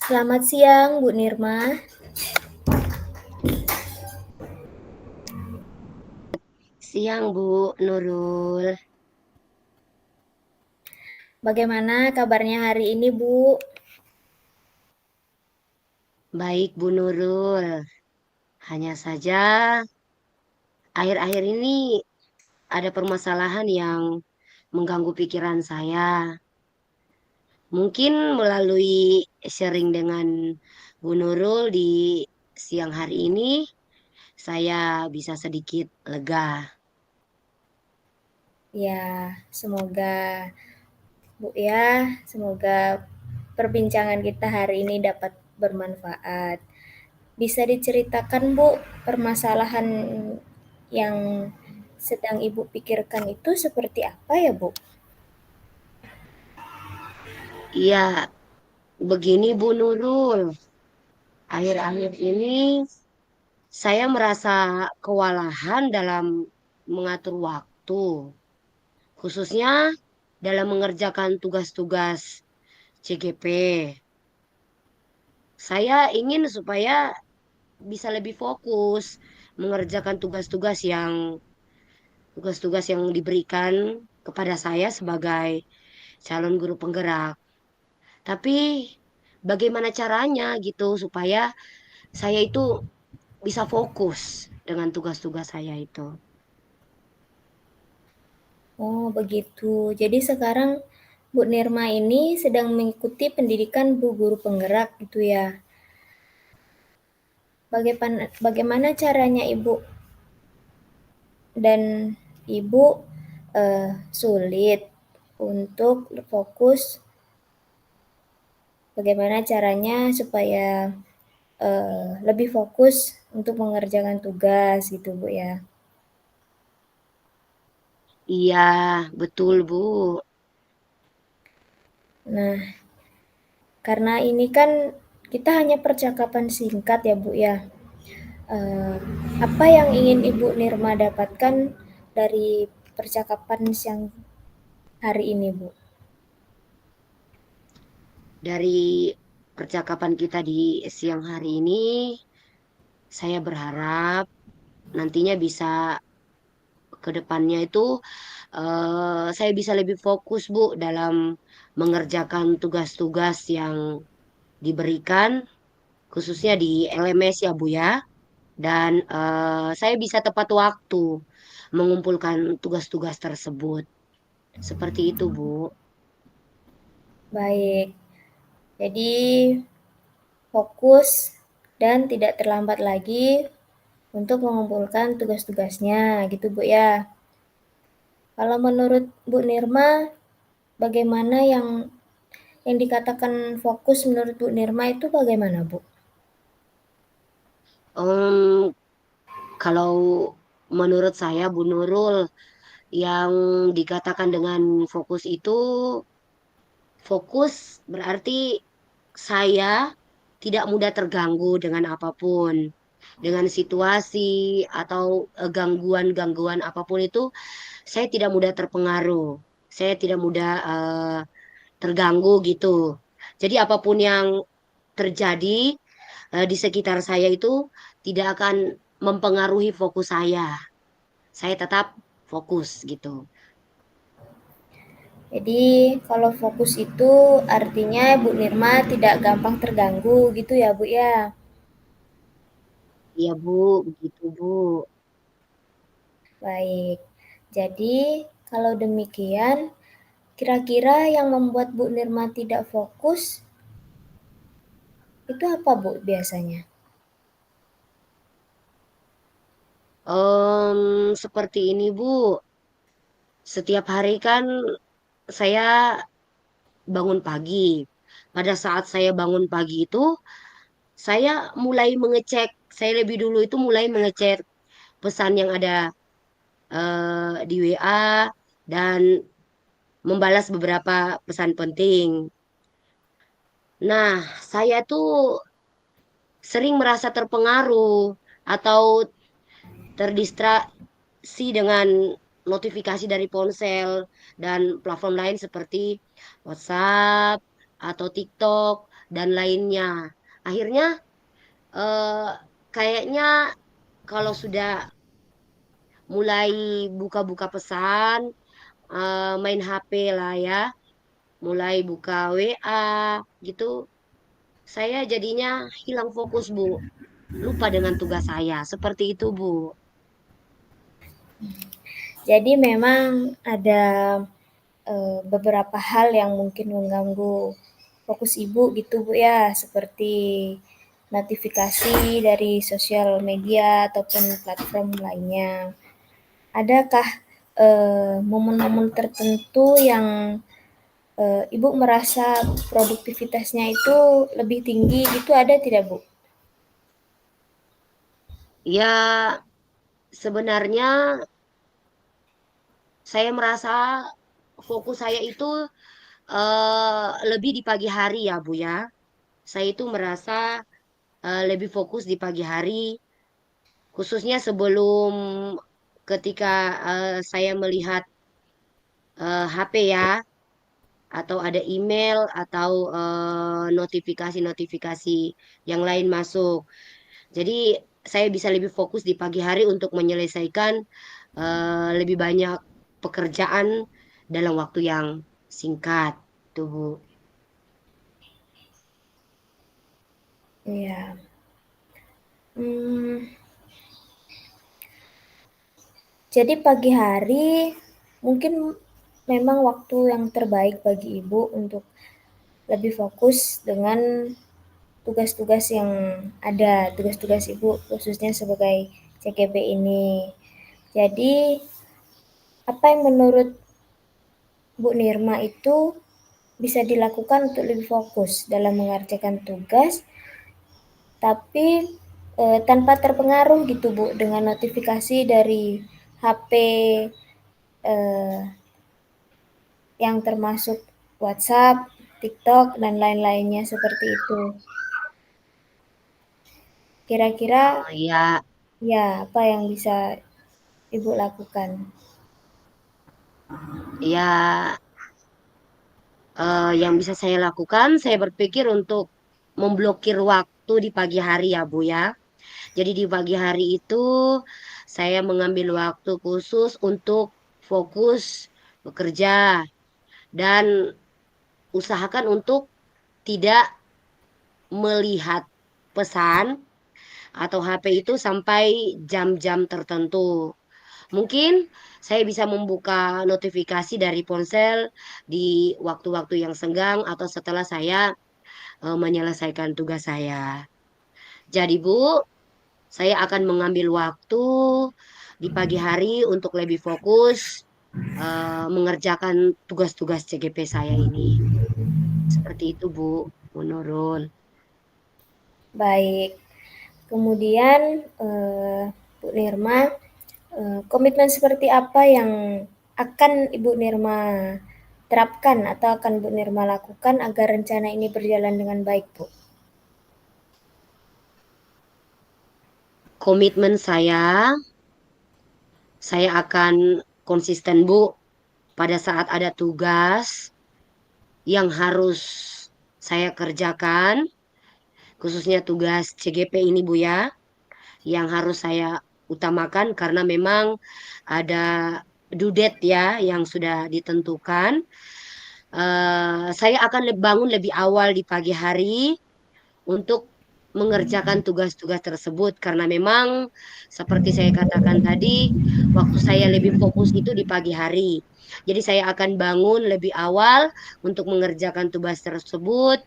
Selamat siang, Bu Nirma. Siang Bu Nurul, Bagaimana kabarnya hari ini, Bu? baik Bu Nurul. Hanya saja akhir-akhir ini ada permasalahan yang mengganggu pikiran saya. Mungkin melalui sharing dengan Bu Nurul di siang hari ini, saya bisa sedikit lega. Ya, semoga Bu ya, semoga perbincangan kita hari ini dapat bermanfaat. Bisa diceritakan, Bu, permasalahan yang sedang Ibu pikirkan itu seperti apa ya, Bu? Iya, begini Bu Nurul. Akhir-akhir ini saya merasa kewalahan dalam mengatur waktu. Khususnya dalam mengerjakan tugas-tugas CGP. Saya ingin supaya bisa lebih fokus mengerjakan tugas-tugas yang diberikan kepada saya sebagai calon guru penggerak. Tapi bagaimana caranya gitu supaya saya itu bisa fokus dengan tugas-tugas saya itu. Oh, begitu. Jadi sekarang Bu Nirma ini sedang mengikuti pendidikan Bu Guru Penggerak gitu ya. Bagaimana caranya Ibu dan Ibu, sulit untuk fokus, bagaimana caranya supaya, lebih fokus untuk mengerjakan tugas gitu, Bu, ya? Iya, betul Bu. Nah, karena ini kan kita hanya percakapan singkat ya, Bu, ya. Eee, apa yang ingin Ibu Nirma dapatkan dari percakapan siang hari ini, Bu? Dari percakapan kita di siang hari ini, saya berharap nantinya bisa ke depannya itu saya bisa lebih fokus Bu dalam mengerjakan tugas-tugas yang diberikan khususnya di LMS ya Bu ya, dan saya bisa tepat waktu mengumpulkan tugas-tugas tersebut. Seperti itu Bu. Baik, jadi fokus dan tidak terlambat lagi untuk mengumpulkan tugas-tugasnya gitu Bu ya. Kalau menurut Bu Nirma, bagaimana yang dikatakan fokus menurut Bu Nirma itu bagaimana Bu? Em, Kalau menurut saya Bu Nurul, yang dikatakan dengan fokus itu, fokus berarti saya tidak mudah terganggu dengan apapun, dengan situasi atau gangguan-gangguan apapun itu, saya tidak mudah terpengaruh, saya tidak mudah terganggu gitu. Jadi apapun yang terjadi di sekitar saya itu tidak akan mempengaruhi fokus saya. Saya tetap fokus gitu. Jadi kalau fokus itu artinya Bu Nirma tidak gampang terganggu gitu ya Bu ya? Iya Bu, begitu Bu. Baik. Jadi kalau demikian, kira-kira yang membuat Bu Nirma tidak fokus itu apa Bu biasanya? Seperti ini Bu, setiap hari kan saya bangun pagi. Pada saat saya bangun pagi itu, saya mulai mengecek, saya lebih dulu itu mulai mengecek pesan yang ada di WA dan membalas beberapa pesan penting. Nah, saya tuh sering merasa terpengaruh atau terdistraksi dengan notifikasi dari ponsel dan platform lain seperti WhatsApp atau TikTok. dan lainnya. Akhirnya eh, kayaknya kalau sudah mulai buka-buka pesan, main HP lah ya, mulai buka WA gitu, saya jadinya hilang fokus, Bu. Lupa dengan tugas saya. Seperti itu, Bu. Jadi memang ada beberapa hal yang mungkin mengganggu fokus Ibu gitu Bu ya, seperti notifikasi dari sosial media ataupun platform lainnya. Adakah momen-momen tertentu yang Ibu merasa produktivitasnya itu lebih tinggi gitu ada tidak Bu? Ya, sebenarnya saya merasa fokus saya itu lebih di pagi hari ya, Bu ya. Saya itu merasa lebih fokus di pagi hari, khususnya sebelum ketika saya melihat HP ya, atau ada email atau notifikasi-notifikasi yang lain masuk. Jadi saya bisa lebih fokus di pagi hari untuk menyelesaikan lebih banyak pekerjaan dalam waktu yang singkat, tuh Bu. Iya. Hmm, jadi pagi hari mungkin memang waktu yang terbaik bagi Ibu untuk lebih fokus dengan tugas-tugas yang ada, tugas-tugas Ibu khususnya sebagai CGP ini. Jadi, apa yang menurut Bu Nirma itu bisa dilakukan untuk lebih fokus dalam mengerjakan tugas, tapi tanpa terpengaruh gitu Bu dengan notifikasi dari HP eh, yang termasuk WhatsApp, TikTok, dan lain-lainnya seperti itu. Kira-kira Ya, ya apa yang bisa Ibu lakukan? ya, yang bisa saya lakukan, saya berpikir untuk memblokir waktu di pagi hari ya Bu ya. Jadi di pagi hari itu saya mengambil waktu khusus untuk fokus bekerja dan usahakan untuk tidak melihat pesan atau HP itu sampai jam-jam tertentu. Mungkin saya bisa membuka notifikasi dari ponsel di waktu-waktu yang senggang atau setelah saya menyelesaikan tugas saya. Jadi Bu, saya akan mengambil waktu di pagi hari untuk lebih fokus mengerjakan tugas-tugas CGP saya ini. Seperti itu Bu, menurun. Baik. Kemudian Bu Nirma, komitmen seperti apa yang akan Ibu Nirma terapkan atau akan Bu Nirma lakukan agar rencana ini berjalan dengan baik, Bu? Komitmen saya akan konsisten Bu pada saat ada tugas yang harus saya kerjakan, khususnya tugas CGP ini Bu ya, yang harus saya utamakan karena memang ada due date ya yang sudah ditentukan. Saya akan bangun lebih awal di pagi hari untuk mengerjakan tugas-tugas tersebut karena memang seperti saya katakan tadi, waktu saya lebih fokus itu di pagi hari. Jadi saya akan bangun lebih awal untuk mengerjakan tugas tersebut.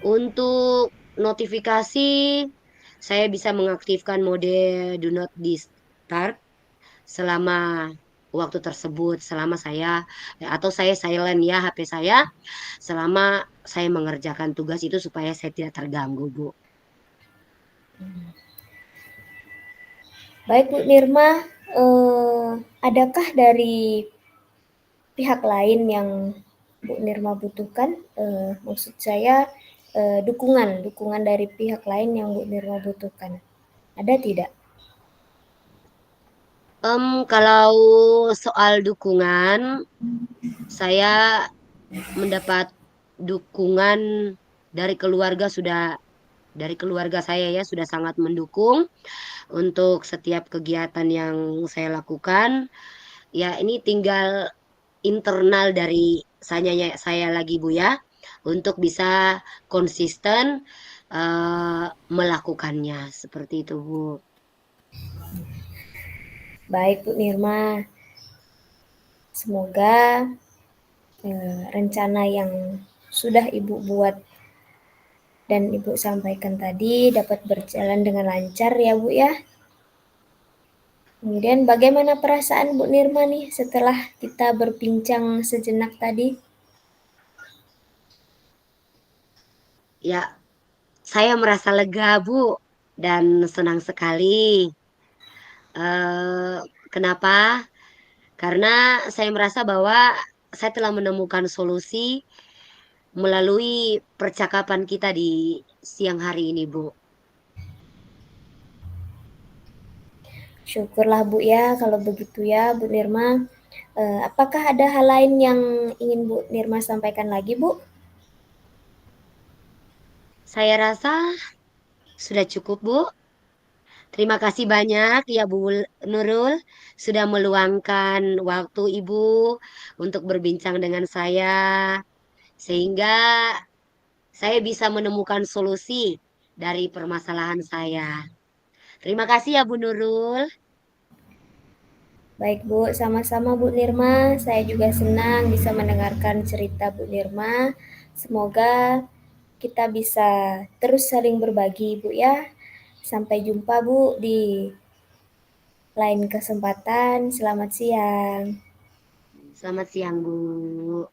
Untuk notifikasi, saya bisa mengaktifkan mode do not disturb selama waktu tersebut, selama saya atau saya silent ya HP saya selama saya mengerjakan tugas itu supaya saya tidak terganggu, Bu. Baik Bu Nirma, adakah dari pihak lain yang Bu Nirma butuhkan? Maksud saya dukungan, dukungan dari pihak lain yang Bu Nirma butuhkan. Ada tidak? Kalau soal dukungan, saya mendapat dukungan dari keluarga saya ya sudah sangat mendukung untuk setiap kegiatan yang saya lakukan. Ya, ini tinggal internal dari saya lagi Bu ya untuk bisa konsisten melakukannya seperti itu Bu. Baik Bu Nirma, semoga rencana yang sudah Ibu buat dan Ibu sampaikan tadi dapat berjalan dengan lancar ya Bu ya. Kemudian bagaimana perasaan Bu Nirma nih setelah kita berbincang sejenak tadi? Ya, saya merasa lega Bu dan senang sekali. Eh, kenapa? Karena saya merasa bahwa saya telah menemukan solusi melalui percakapan kita di siang hari ini, Bu. Syukurlah Bu ya kalau begitu ya Bu Nirma. Apakah ada hal lain yang ingin Bu Nirma sampaikan lagi Bu? Saya rasa sudah cukup, Bu. Terima kasih banyak ya Bu Nurul sudah meluangkan waktu Ibu untuk berbincang dengan saya sehingga saya bisa menemukan solusi dari permasalahan saya. Terima kasih ya Bu Nurul. Baik Bu, sama-sama Bu Nirma. Saya juga senang bisa mendengarkan cerita Bu Nirma. Semoga kita bisa terus saling berbagi Bu ya. Sampai jumpa Bu di lain kesempatan. Selamat siang. Selamat siang, Bu.